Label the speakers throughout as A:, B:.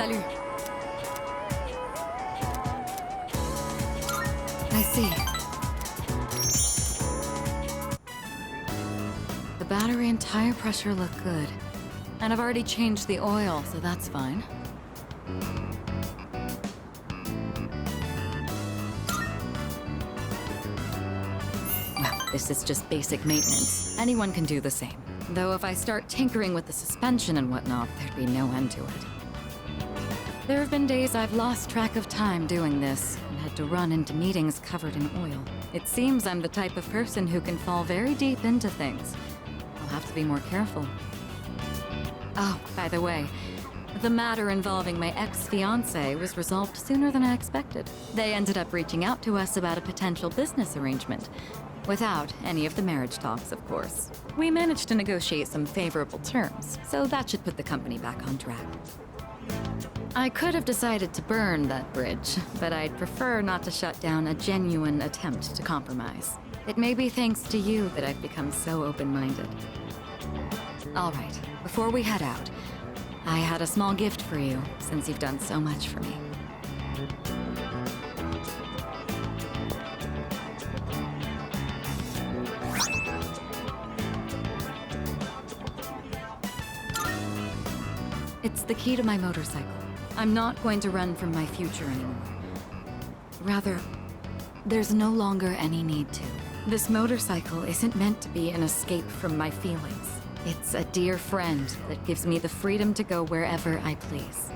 A: Salut. I see. The battery and tire pressure look good. And I've already changed the oil, so that's fine. Well, this is just basic maintenance. Anyone can do the same. Though if I start tinkering with the suspension and whatnot, there'd be no end to it. There have been days I've lost track of time doing this, and had to run into meetings covered in oil. It seems I'm the type of person who can fall very deep into things. I'll have to be more careful. Oh, by the way, the matter involving my ex-fiancé was resolved sooner than I expected. They ended up reaching out to us about a potential business arrangement. Without any of the marriage talks, of course. We managed to negotiate some favorable terms, so that should put the company back on track. I could have decided to burn that bridge, but I'd prefer not to shut down a genuine attempt to compromise. It may be thanks to you that I've become so open-minded. All right, before we head out, I had a small gift for you, since you've done so much for me. It's the key to my motorcycle. I'm not going to run from my future anymore. Rather, there's no longer any need to. This motorcycle isn't meant to be an escape from my feelings. It's a dear friend that gives me the freedom to go wherever I please.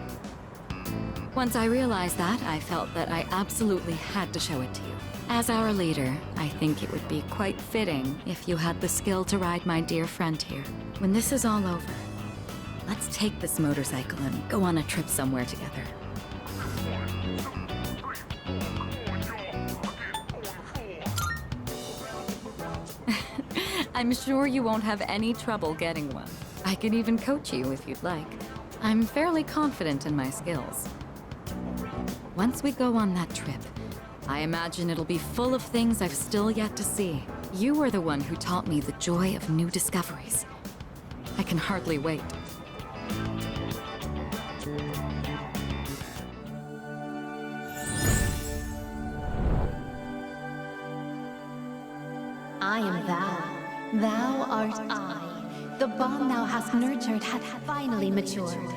A: Once I realized that, I felt that I absolutely had to show it to you. As our leader, I think it would be quite fitting if you had the skill to ride my dear friend here. When this is all over, let's take this motorcycle and go on a trip somewhere together. I'm sure you won't have any trouble getting one. I can even coach you if you'd like. I'm fairly confident in my skills. Once we go on that trip, I imagine it'll be full of things I've still yet to see. You were the one who taught me the joy of new discoveries. I can hardly wait.
B: I am thou. Thou art I. The bond thou hast nurtured hath finally matured.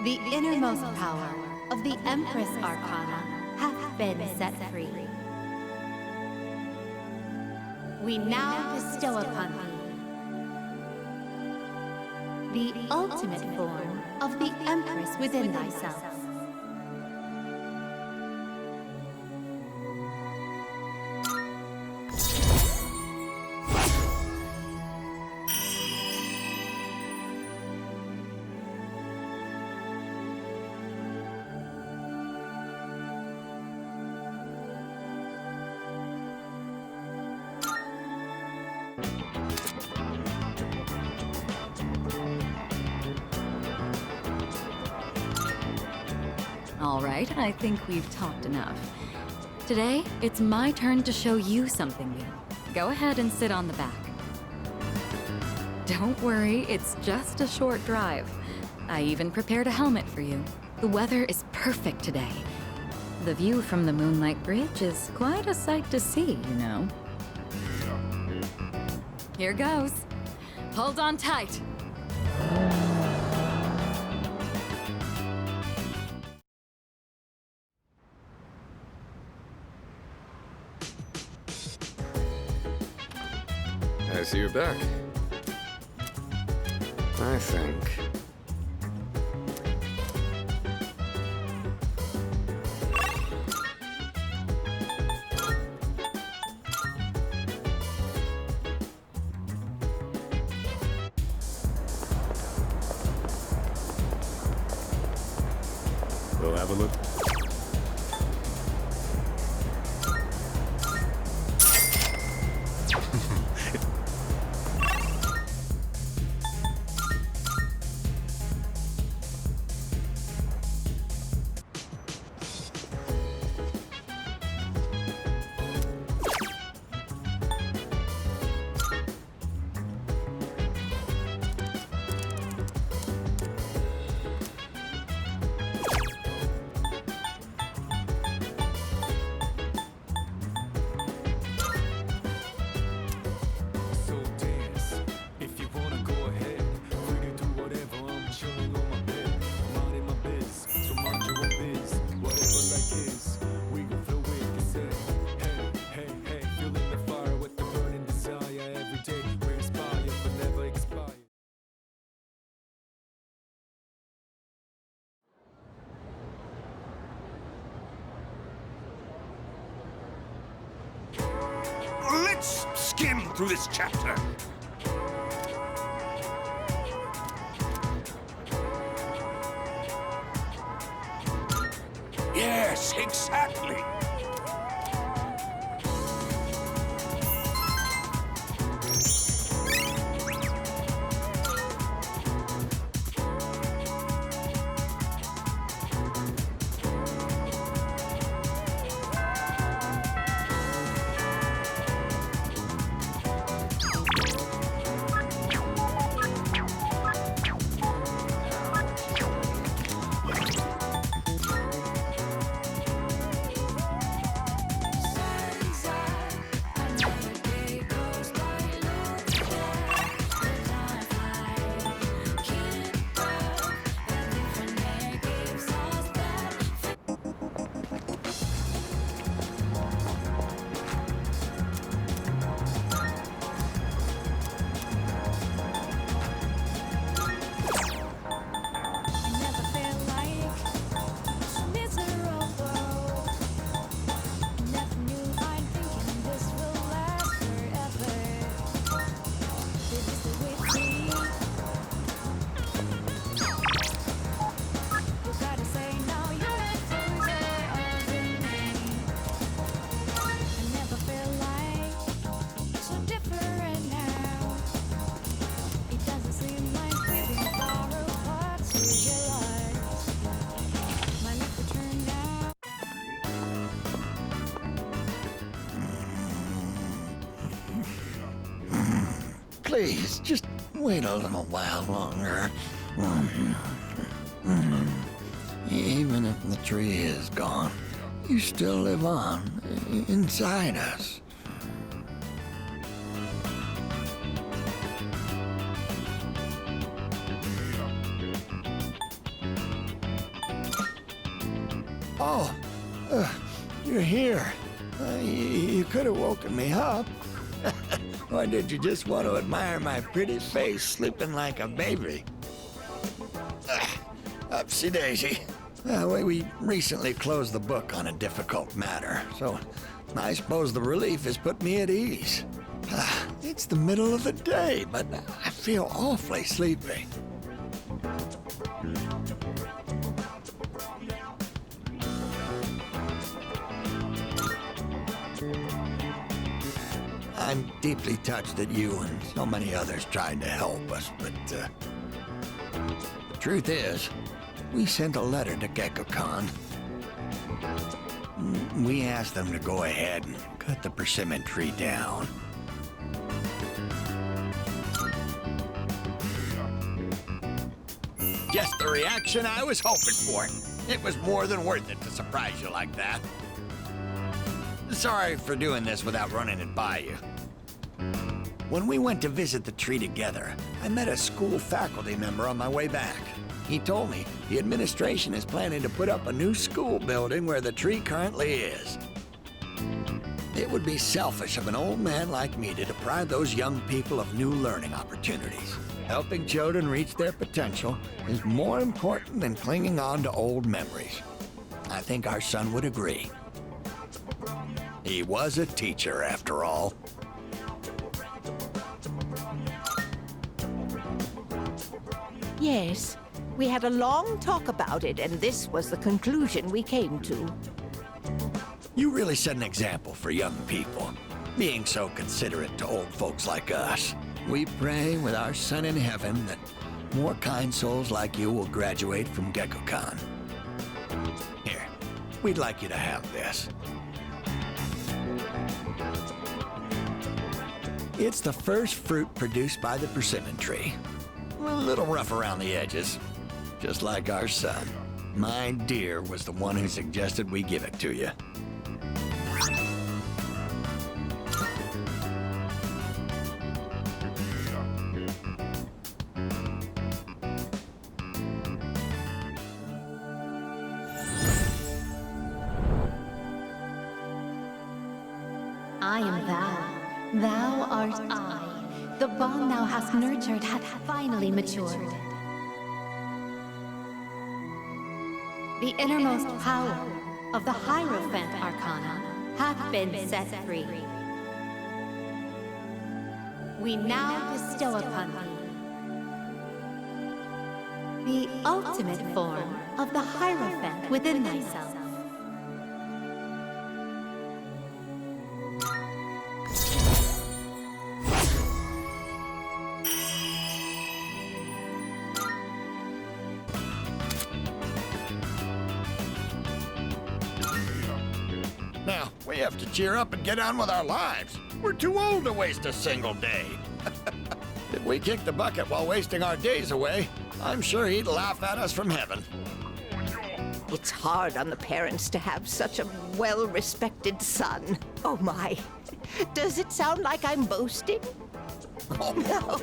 B: The innermost power of the Empress Arcana hath been set free. We now bestow upon thee the ultimate form of the Empress within thyself.
A: All right, I think we've talked enough. Today, it's my turn to show you something new. Go ahead and sit on the back. Don't worry, it's just a short drive. I even prepared a helmet for you. The weather is perfect today. The view from the Moonlight Bridge is quite a sight to see, you know. Here goes. Hold on tight.
C: I see you're back. I think.
D: We'll have a look. through this chapter. Yes, exactly.
E: Please, just wait a little while longer. Even if the tree is gone, you still live on inside us. Oh, you're here. You could have woken me up. Or did you just want to admire my pretty face sleeping like a baby? Upsy daisy. We recently closed the book on a difficult matter, so I suppose the relief has put me at ease. It's the middle of the day, but I feel awfully sleepy. I'm deeply touched that you and so many others tried to help us, but the truth is, we sent a letter to GeckoCon. We asked them to go ahead and cut the persimmon tree down. Just the reaction I was hoping for. It was more than worth it to surprise you like that. Sorry for doing this without running it by you. When we went to visit the tree together, I met a school faculty member on my way back. He told me the administration is planning to put up a new school building where the tree currently is. It would be selfish of an old man like me to deprive those young people of new learning opportunities. Helping children reach their potential is more important than clinging on to old memories. I think our son would agree. He was a teacher, after all.
F: Yes, we had a long talk about it, and this was the conclusion we came to.
E: You really set an example for young people, being so considerate to old folks like us. We pray with our Son in heaven that more kind souls like you will graduate from GeckoCon. Here, we'd like you to have this. It's the first fruit produced by the persimmon tree. A little rough around the edges, just like our son. My dear was the one who suggested we give it to you.
B: I am thou, thou art I. The bond thou hast nurtured hath finally matured. The innermost power of the Hierophant Arcana hath been set free. we now bestow upon thee the ultimate form of the Hierophant within thyself.
E: Now, we have to cheer up and get on with our lives. We're too old to waste a single day. If we kick the bucket while wasting our days away, I'm sure he'd laugh at us from heaven.
F: It's hard on the parents to have such a well-respected son. Oh my. Does it sound like I'm boasting? Oh no.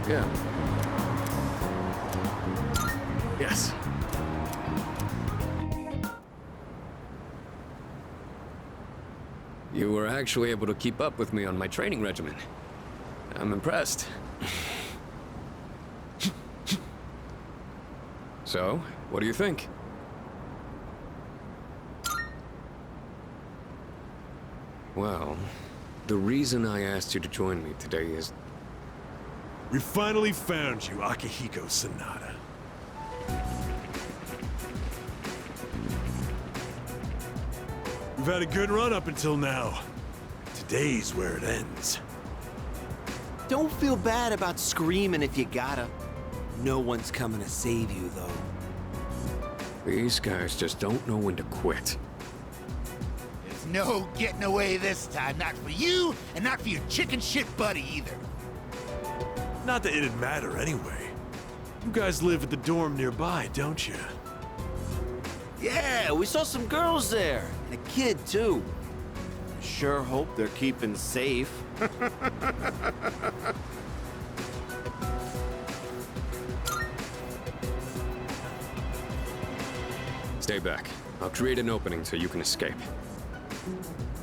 C: Yeah. Yes. You were actually able to keep up with me on my training regimen. I'm impressed. So, what do you think? Well, the reason I asked you to join me today is...
G: We finally found you, Akihiko Sanada. We've had a good run up until now. Today's where it ends.
H: Don't feel bad about screaming if you gotta. No one's coming to save you, though.
C: These guys just don't know when to quit.
D: There's no getting away this time. Not for you, and not for your chicken shit buddy either.
G: Not that it'd matter anyway. You guys live at the dorm nearby, don't you?
H: Yeah, we saw some girls there. And a kid, too. Sure hope they're keeping safe.
C: Stay back. I'll create an opening so you can escape.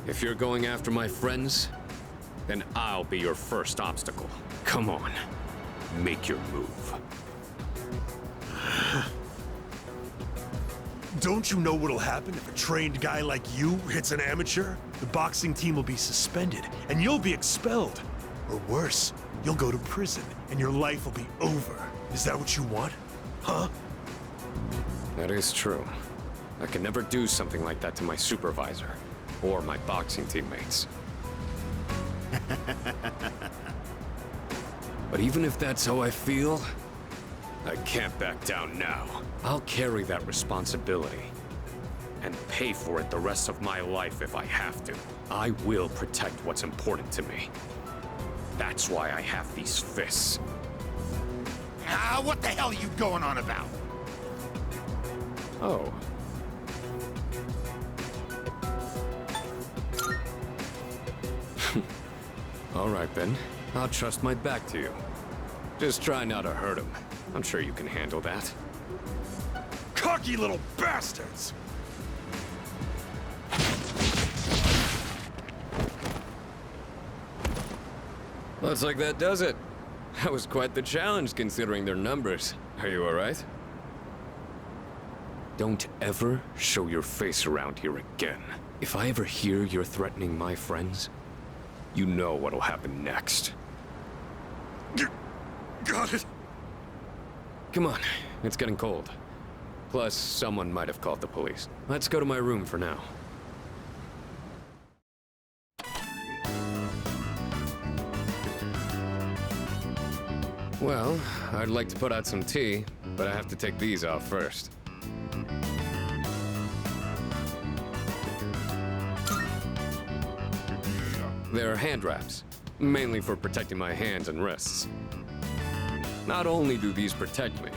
C: If you're going after my friends, then I'll be your first obstacle. Come on. Make your move.
G: Don't you know what'll happen if a trained guy like you hits an amateur? The boxing team will be suspended, and you'll be expelled. Or worse, you'll go to prison, and your life will be over. Is that what you want? Huh?
C: That is true. I can never do something like that to my supervisor, or my boxing teammates. But even if that's how I feel, I can't back down now. I'll carry that responsibility and pay for it the rest of my life if I have to. I will protect what's important to me. That's why I have these fists.
D: Ah, what the hell are you going on about?
C: Oh. All right, then. I'll trust my back to you. Just try not to hurt him. I'm sure you can handle that.
G: Cocky little bastards!
C: Looks like that does it. That was quite the challenge considering their numbers. Are you all right? Don't ever show your face around here again. If I ever hear you're threatening my friends, you know what'll happen next.
G: Got it.
C: Come on, it's getting cold. Plus, someone might have called the police. Let's go to my room for now. Well, I'd like to put out some tea, but I have to take these off first. They're hand wraps, mainly for protecting my hands and wrists. Not only do these protect me,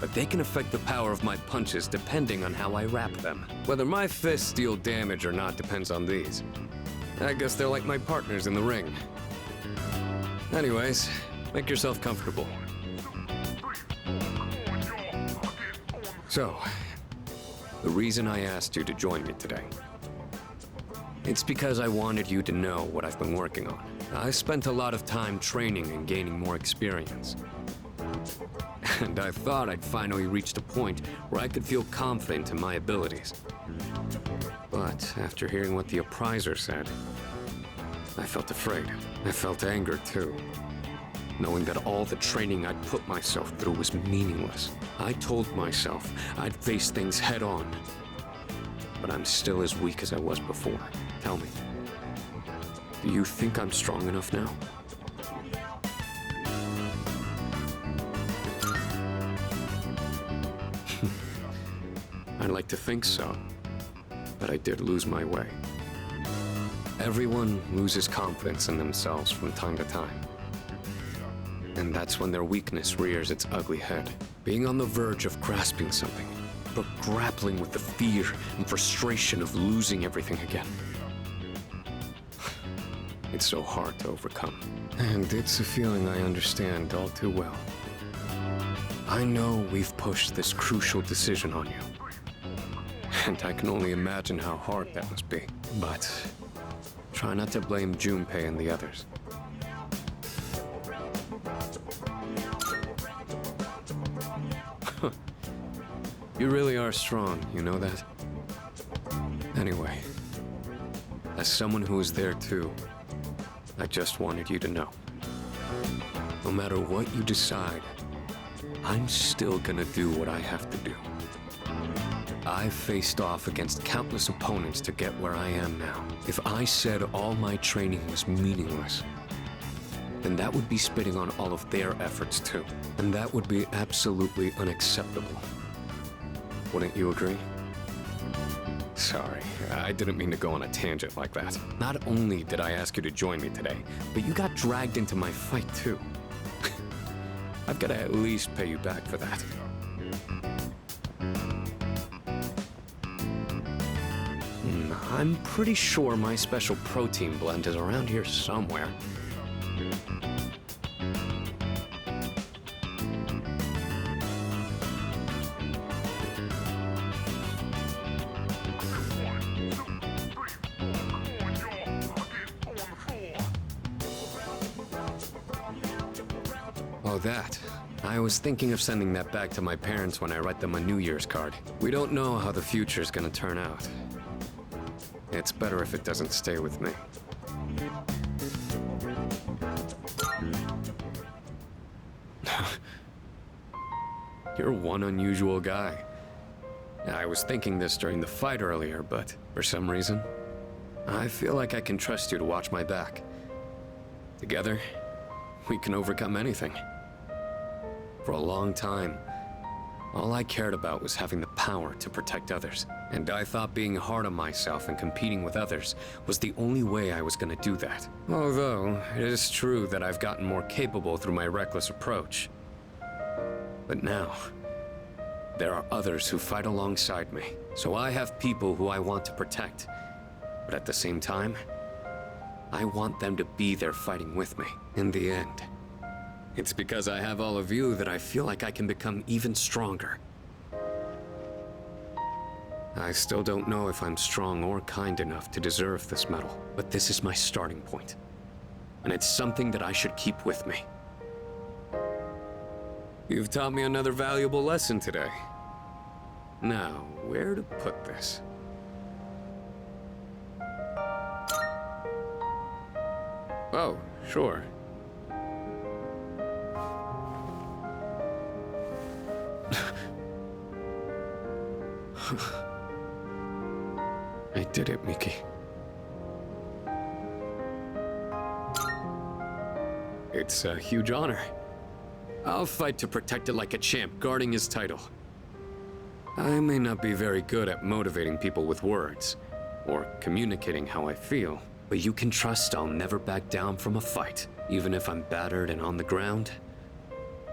C: but they can affect the power of my punches depending on how I wrap them. Whether my fists deal damage or not depends on these. I guess they're like my partners in the ring. Anyways, make yourself comfortable. So, the reason I asked you to join me today, it's because I wanted you to know what I've been working on. I spent a lot of time training and gaining more experience. And I thought I'd finally reached a point where I could feel confident in my abilities. But after hearing what the appraiser said, I felt afraid. I felt anger too, knowing that all the training I'd put myself through was meaningless. I told myself I'd face things head on, but I'm still as weak as I was before. Tell me, do you think I'm strong enough now? I'd like to think so, but I did lose my way. Everyone loses confidence in themselves from time to time. And that's when their weakness rears its ugly head. Being on the verge of grasping something, but grappling with the fear and frustration of losing everything again. It's so hard to overcome. And it's a feeling I understand all too well. I know we've pushed this crucial decision on you. And I can only imagine how hard that must be. But try not to blame Junpei and the others. You really are strong, you know that? Anyway, as someone who was there too, I just wanted you to know. No matter what you decide, I'm still gonna do what I have to do. I've faced off against countless opponents to get where I am now. If I said all my training was meaningless, then that would be spitting on all of their efforts too. And that would be absolutely unacceptable. Wouldn't you agree? Sorry, I didn't mean to go on a tangent like that. Not only did I ask you to join me today, but you got dragged into my fight too. I've got to at least pay you back for that. I'm pretty sure my special protein blend is around here somewhere. Oh, that. I was thinking of sending that back to my parents when I write them a New Year's card. We don't know how the future's gonna turn out. It's better if it doesn't stay with me. You're one unusual guy. I was thinking this during the fight earlier, but for some reason, I feel like I can trust you to watch my back. Together, we can overcome anything. For a long time, all I cared about was having the power to protect others. And I thought being hard on myself and competing with others was the only way I was gonna do that. Although, it is true that I've gotten more capable through my reckless approach. But now, there are others who fight alongside me. So I have people who I want to protect. But at the same time, I want them to be there fighting with me. In the end, it's because I have all of you that I feel like I can become even stronger. I still don't know if I'm strong or kind enough to deserve this medal, but this is my starting point. And it's something that I should keep with me. You've taught me another valuable lesson today. Now, where to put this? Oh, sure. I did it, Miki. It's a huge honor. I'll fight to protect it like a champ, guarding his title. I may not be very good at motivating people with words, or communicating how I feel, but you can trust I'll never back down from a fight. Even if I'm battered and on the ground,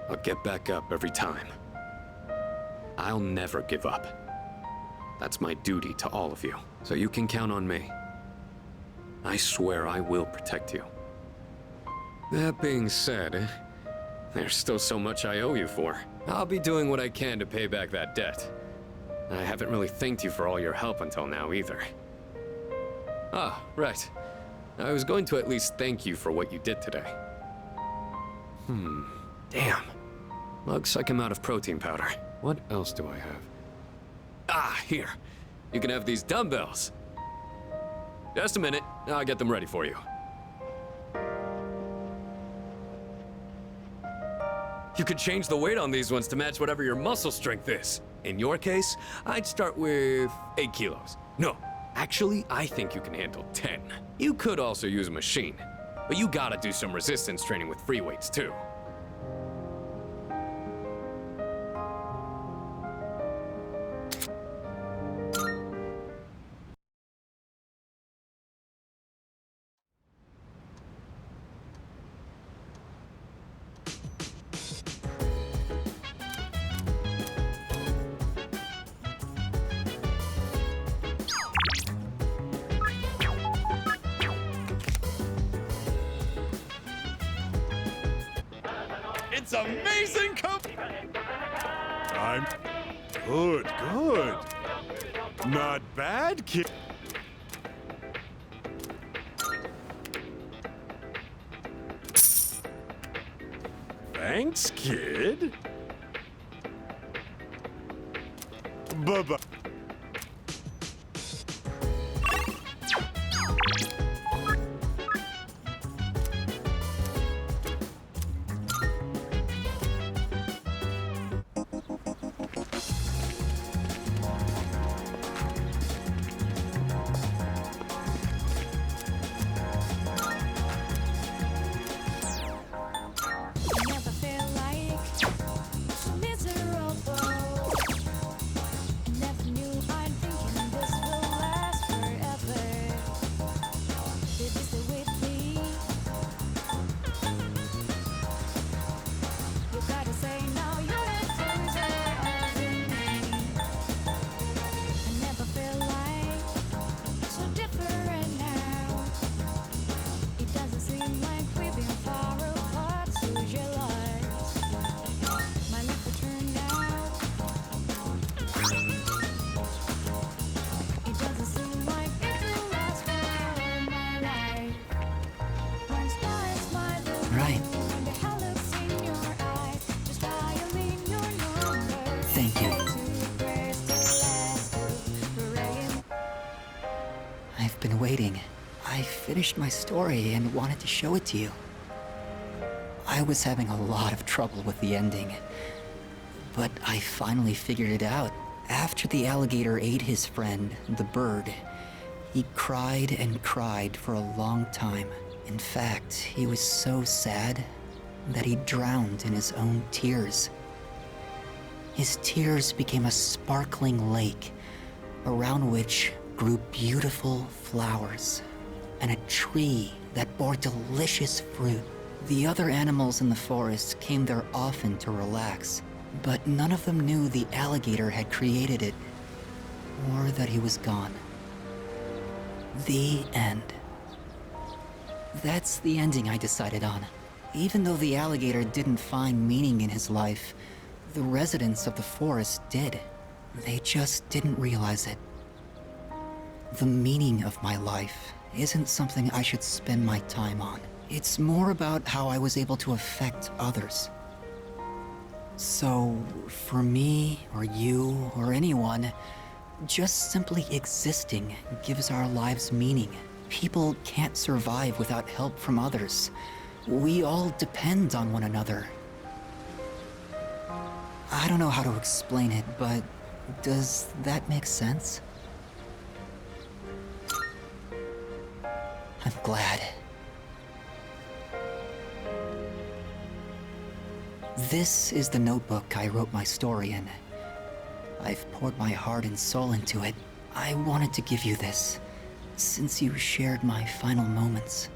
C: I'll get back up every time. I'll never give up. That's my duty to all of you, so you can count on me. I swear I will protect you. That being said, there's still so much I owe you for. I'll be doing what I can to pay back that debt. I haven't really thanked you for all your help until now either. Ah, right. I was going to at least thank you for what you did today. Damn. Looks like I'm out of protein powder. What else do I have? Ah, here. You can have these dumbbells. Just a minute, I'll get them ready for you. You could change the weight on these ones to match whatever your muscle strength is. In your case, I'd start with 8 kilos. No, actually, I think you can handle 10. You could also use a machine, but you gotta do some resistance training with free weights too.
G: It's amazing I'm good, good. Not bad, kid. Thanks, kid. Bye-bye.
I: Never feel like miserable. Never knew I'm thinking this will last forever. Baby, stay with me. You gotta say now you're the closer of me. I never feel like so different now. It doesn't seem like we've been far apart. Lose your lies. My life will turn out. It doesn't seem like it will last for my life. Once more smile,
J: Right.
I: the hell looks in your eyes. Just dialing your number.
J: Thank you.
I: Too pressed to last forever.
J: I've been waiting. I finished my story and wanted to show it to you. I was having a lot of trouble with the ending, but I finally figured it out. After the alligator ate his friend, the bird, he cried and cried for a long time. In fact, he was so sad that he drowned in his own tears. His tears became a sparkling lake, around which grew beautiful flowers, and a tree that bore delicious fruit. The other animals in the forest came there often to relax, but none of them knew the alligator had created it, or that he was gone. The end. That's the ending I decided on. Even though the alligator didn't find meaning in his life, the residents of the forest did. They just didn't realize it. The meaning of my life isn't something I should spend my time on. It's more about how I was able to affect others. So, for me, or you, or anyone, just simply existing gives our lives meaning. People can't survive without help from others. We all depend on one another. I don't know how to explain it, but does that make sense? I'm glad. This is the notebook I wrote my story in. I've poured my heart and soul into it. I wanted to give you this, since you shared my final moments.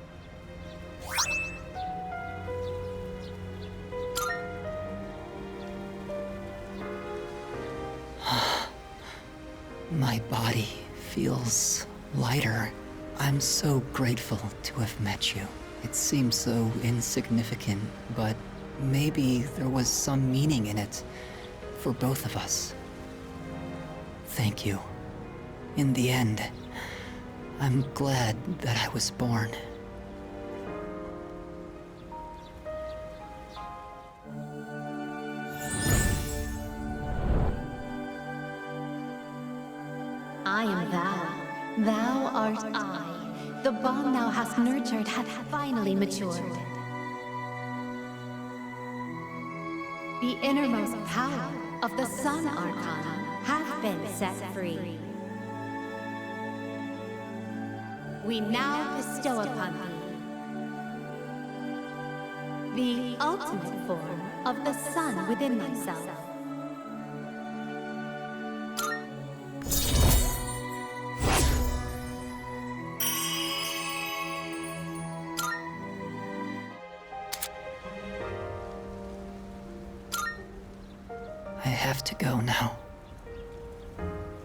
J: My body feels lighter. I'm so grateful to have met you. It seems so insignificant, but maybe there was some meaning in it for both of us. Thank you. In the end, I'm glad that I was born.
B: I am thou. Thou art I. The bond thou hast nurtured hath finally matured. The innermost power of the Sun Archon hath been set free. We now bestow upon thee the ultimate form of the sun within thyself.
J: I have to go now.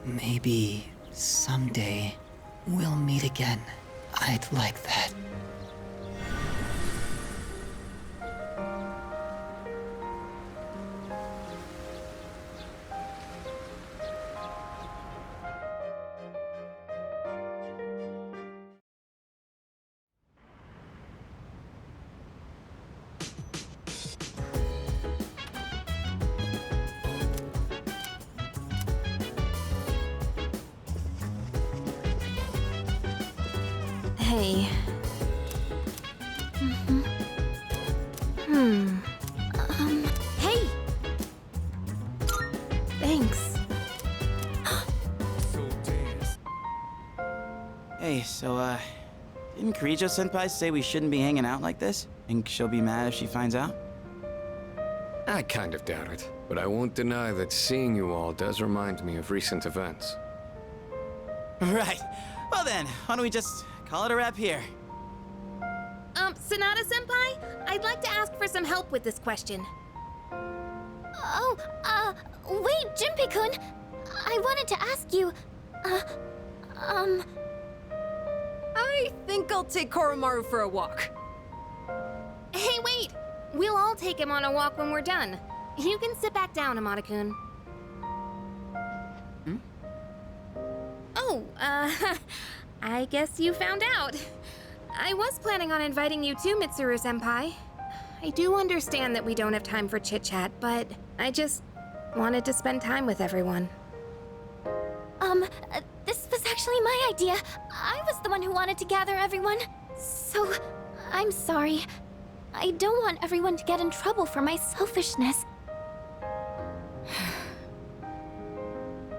J: Maybe someday we'll meet again. I'd like that.
K: Hey. Hey! Thanks.
L: Hey, so, didn't Kirijo-senpai say we shouldn't be hanging out like this? Think she'll be mad if she finds out?
C: I kind of doubt it, but I won't deny that seeing you all does remind me of recent events.
L: Right. Well then, why don't we just call it a wrap here?
K: Sonata-senpai? I'd like to ask for some help with this question.
I: Oh, wait, Junpei-kun. I wanted to ask you,
M: I think I'll take Koromaru for a walk.
K: Hey, wait! We'll all take him on a walk when we're done. You can sit back down, Amada-kun. Oh, I guess you found out. I was planning on inviting you too, Mitsuru-senpai. I do understand that we don't have time for chit-chat, but I just wanted to spend time with everyone.
I: This was actually my idea. I was the one who wanted to gather everyone. So, I'm sorry. I don't want everyone to get in trouble for my selfishness.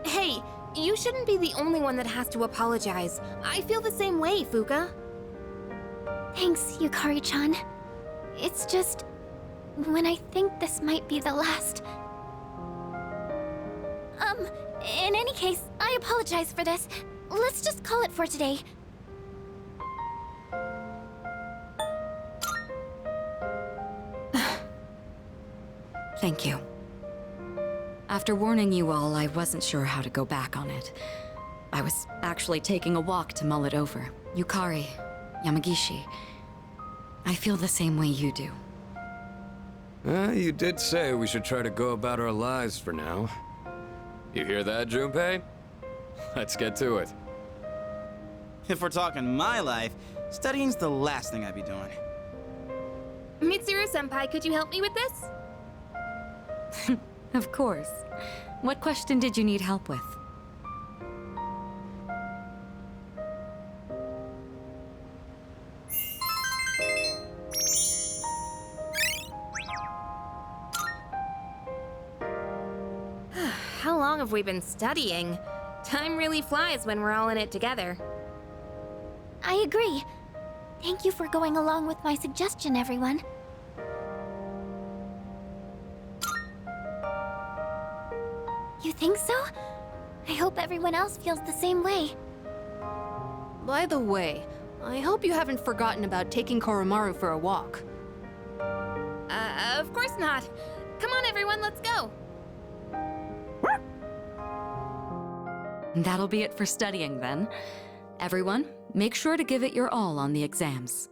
K: Hey, you shouldn't be the only one that has to apologize. I feel the same way, Fuka.
I: Thanks, Yukari-chan. It's just... when I think this might be the last... in any case, I apologize for this. Let's just call it for today.
A: Thank you. After warning you all, I wasn't sure how to go back on it. I was actually taking a walk to mull it over. Yukari, Yamagishi. I feel the same way you do.
C: You did say we should try to go about our lives for now. You hear that, Junpei? Let's get to it.
L: If we're talking my life, studying's the last thing I'd be doing.
K: Mitsuru-senpai, could you help me with this?
A: Of course. What question did you need help with?
K: How long have we been studying? Time really flies when we're all in it together.
I: I agree. Thank you for going along with my suggestion, everyone. You think so? I hope everyone else feels the same way.
M: By the way, I hope you haven't forgotten about taking Koromaru for a walk.
K: Of course not. Come on, everyone, let's go.
A: That'll be it for studying then. Everyone, make sure to give it your all on the exams.